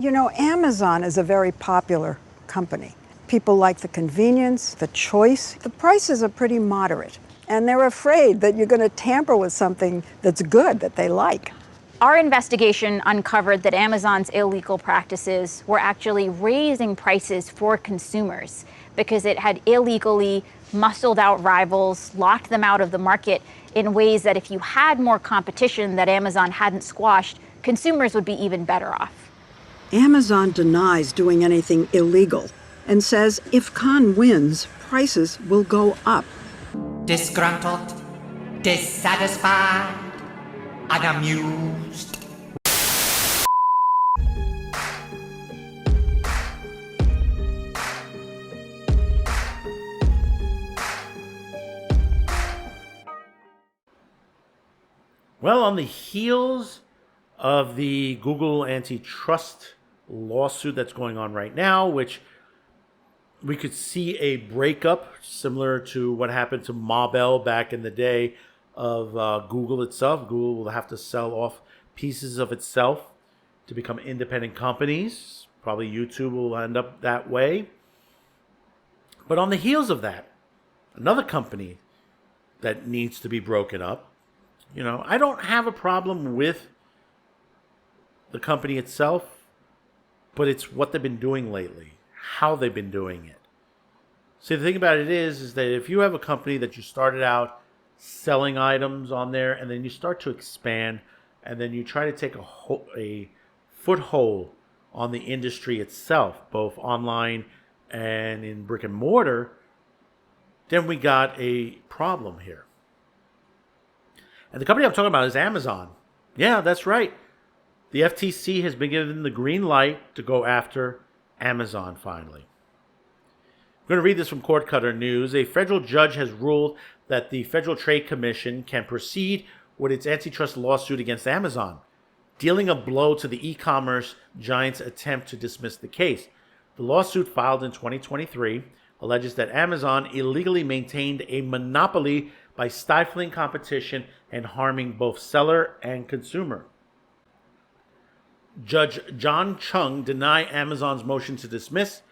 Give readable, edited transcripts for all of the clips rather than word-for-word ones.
You know, Amazon is a very popular company. People like the convenience, the choice. The prices are pretty moderate, and they're afraid that you're going to tamper with something that's good, that they like. Our investigation uncovered that Amazon's illegal practices were actually raising prices for consumers because it had illegally muscled out rivals, locked them out of the market in ways that if you had more competition that Amazon hadn't squashed, consumers would be even better off. Amazon denies doing anything illegal and says if Khan wins, prices will go up. Disgruntled, dissatisfied, unamused. Well, on the heels of the Google antitrust lawsuit that's going on right now, which we could see a breakup similar to what happened to Mobile back in the day of Google itself. Google will have to sell off pieces of itself to become independent companies. Probably YouTube will end up that way. But on the heels of that, another company that needs to be broken up. You know, I don't have a problem with the company itself, but it's what they've been doing lately, how they've been doing it. See, the thing about it is that if you have a company that you started out selling items on there, and then you start to expand, and then you try to take a foothold on the industry itself, both online and in brick and mortar, then we got a problem here. And the company I'm talking about is Amazon. Yeah, that's right. The FTC has been given the green light to go after Amazon finally. I'm going to read this from Cord Cutter News. A federal judge has ruled that the Federal Trade Commission can proceed with its antitrust lawsuit against Amazon, dealing a blow to the e-commerce giant's attempt to dismiss the case. The lawsuit, filed in 2023, alleges that Amazon illegally maintained a monopoly by stifling competition and harming both seller and consumer. Judge John Chung denied Amazon's motion to dismiss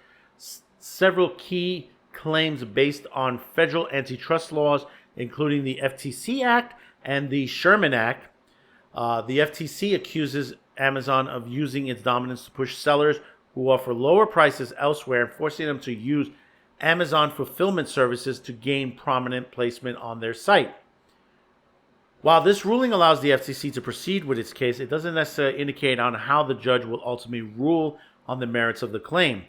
several key claims based on federal antitrust laws, including the FTC Act and the Sherman Act. The FTC accuses Amazon of using its dominance to push sellers who offer lower prices elsewhere and forcing them to use Amazon fulfillment services to gain prominent placement on their site. While this ruling allows the FTC to proceed with its case, it doesn't necessarily indicate on how the judge will ultimately rule on the merits of the claim.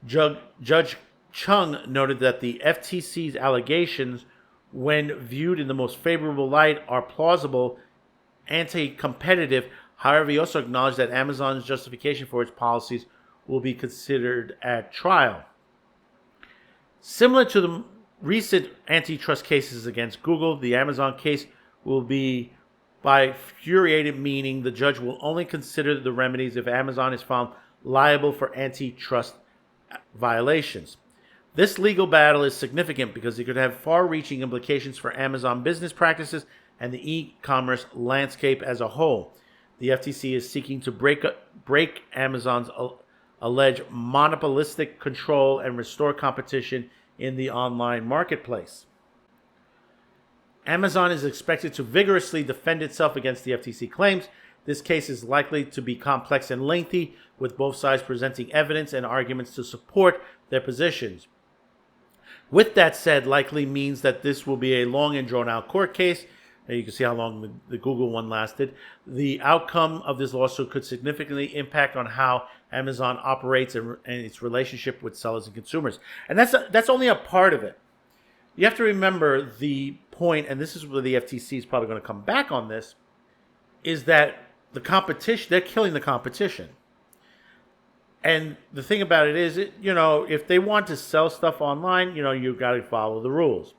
Judge Chung noted that the FTC's allegations, when viewed in the most favorable light, are plausible, anti-competitive. However, he also acknowledged that Amazon's justification for its policies will be considered at trial. Similar to the recent antitrust cases against Google, the Amazon case will be bifurcated, meaning the judge will only consider the remedies if Amazon is found liable for antitrust violations. This legal battle is significant because it could have far-reaching implications for Amazon business practices and the e-commerce landscape as a whole. The FTC is seeking to break Amazon's alleged monopolistic control and restore competition in the online marketplace. Amazon is expected to vigorously defend itself against the FTC claims. This case is likely to be complex and lengthy, with both sides presenting evidence and arguments to support their positions. With that said, likely means that this will be a long and drawn-out court case. You can see how long the Google one lasted. The outcome of this lawsuit could significantly impact on how Amazon operates and its relationship with sellers and consumers. And that's only a part of it. You have to remember the point, and this is where the FTC is probably going to come back on this, is that the competition, they're killing the competition. And the thing about it is, if they want to sell stuff online, you've got to follow the rules.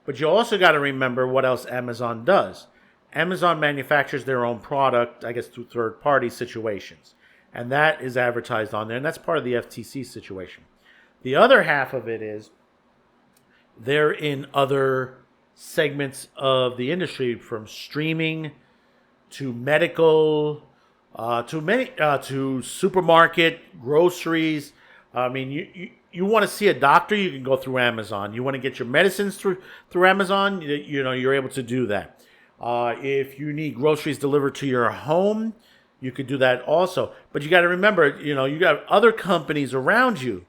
But you also got to remember what else Amazon does. Amazon manufactures their own product, I guess, through third-party situations. And that is advertised on there, and that's part of the FTC situation. The other half of it is they're in other segments of the industry, from streaming to medical to supermarket, groceries. I mean, you want to see a doctor, you can go through Amazon. You want to get your medicines through Amazon, you're able to do that. If you need groceries delivered to your home, you could do that also. But you got to remember, you got other companies around you.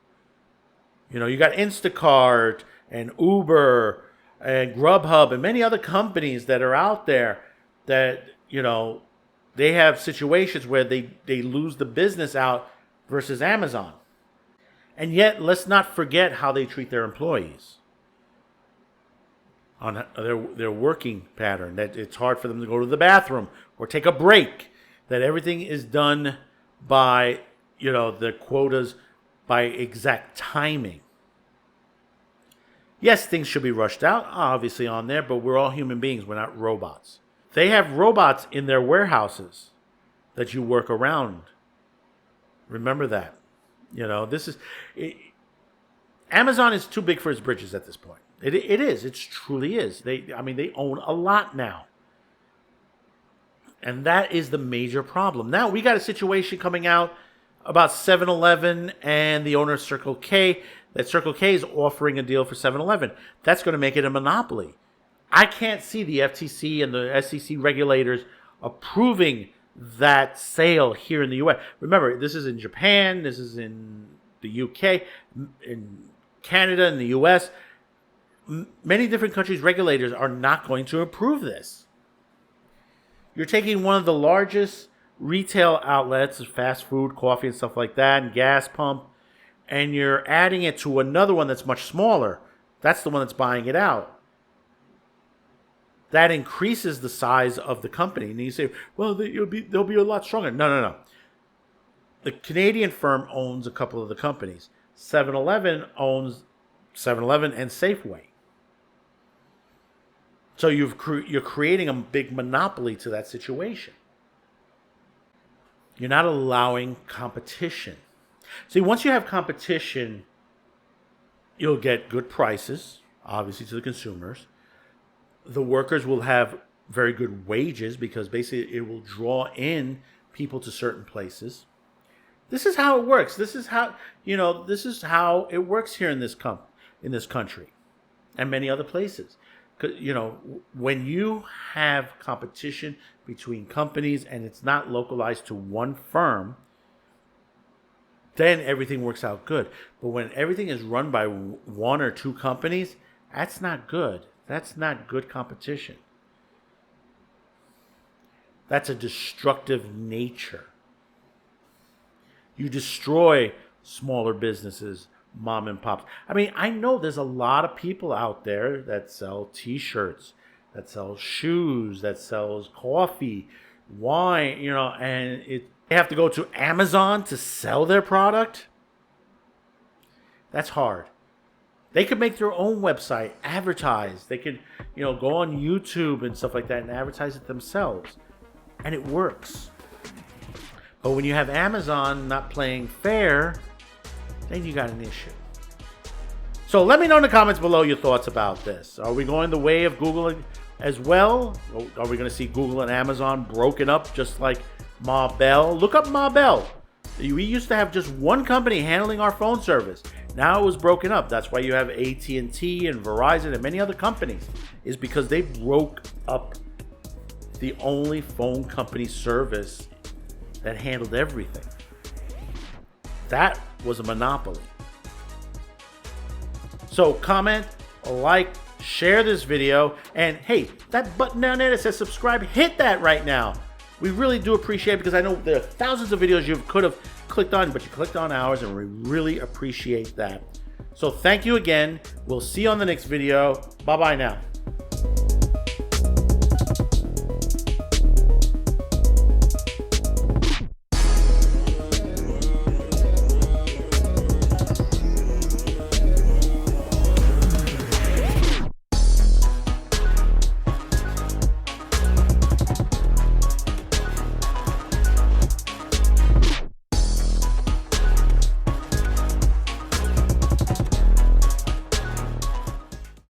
You got Instacart and Uber and Grubhub and many other companies that are out there that, they have situations where they lose the business out versus Amazon. And yet, let's not forget how they treat their employees on their working pattern, that it's hard for them to go to the bathroom or take a break, that everything is done by, the quotas by exact timing. Yes, things should be rushed out, obviously, on there, but we're all human beings. We're not robots. They have robots in their warehouses that you work around. Remember that. Amazon is too big for its britches at this point. It is. It truly is. They own a lot now. And that is the major problem. Now, we got a situation coming out about 7-Eleven and the owner of Circle K, that Circle K is offering a deal for 7-Eleven. That's going to make it a monopoly. I can't see the FTC and the SEC regulators approving that sale here in the U.S. Remember, this is in Japan, this is in the U.K., in Canada, in the U.S. Many different countries' regulators are not going to approve this. You're taking one of the largest retail outlets, fast food, coffee, and stuff like that, and gas pump, and you're adding it to another one that's much smaller. That's the one that's buying it out. That increases the size of the company. And you say, well, they'll be a lot stronger. No. The Canadian firm owns a couple of the companies. 7-Eleven owns 7-Eleven and Safeway. So you're creating a big monopoly to that situation. You're not allowing competition. See, once you have competition, you'll get good prices, obviously, to the consumers. The workers will have very good wages because basically it will draw in people to certain places. This is how it works. This is how it works here in this country and many other places. When you have competition between companies and it's not localized to one firm, then everything works out good. But when everything is run by one or two companies, that's not good. That's not good competition. That's a destructive nature. You destroy smaller businesses, mom and pops. I know there's a lot of people out there that sell t-shirts, that sell shoes, that sells coffee, wine, and they have to go to Amazon to sell their product. That's hard. They could make their own website, advertise. They could, go on YouTube and stuff like that and advertise it themselves. And it works. But when you have Amazon not playing fair, then you got an issue. So let me know in the comments below your thoughts about this. Are we going the way of Google as well? Are we going to see Google and Amazon broken up just like Ma Bell? Look up Ma Bell. We used to have just one company handling our phone service. Now it was broken up. That's why you have AT&T and Verizon and many other companies, is because they broke up the only phone company service that handled everything. That was a monopoly. So comment, like, share this video, and hey, that button down there that says subscribe, hit that right now. We really do appreciate it because I know there are thousands of videos you could have clicked on, but you clicked on ours, and we really appreciate that. So thank you again. We'll see you on the next video. Bye-bye now.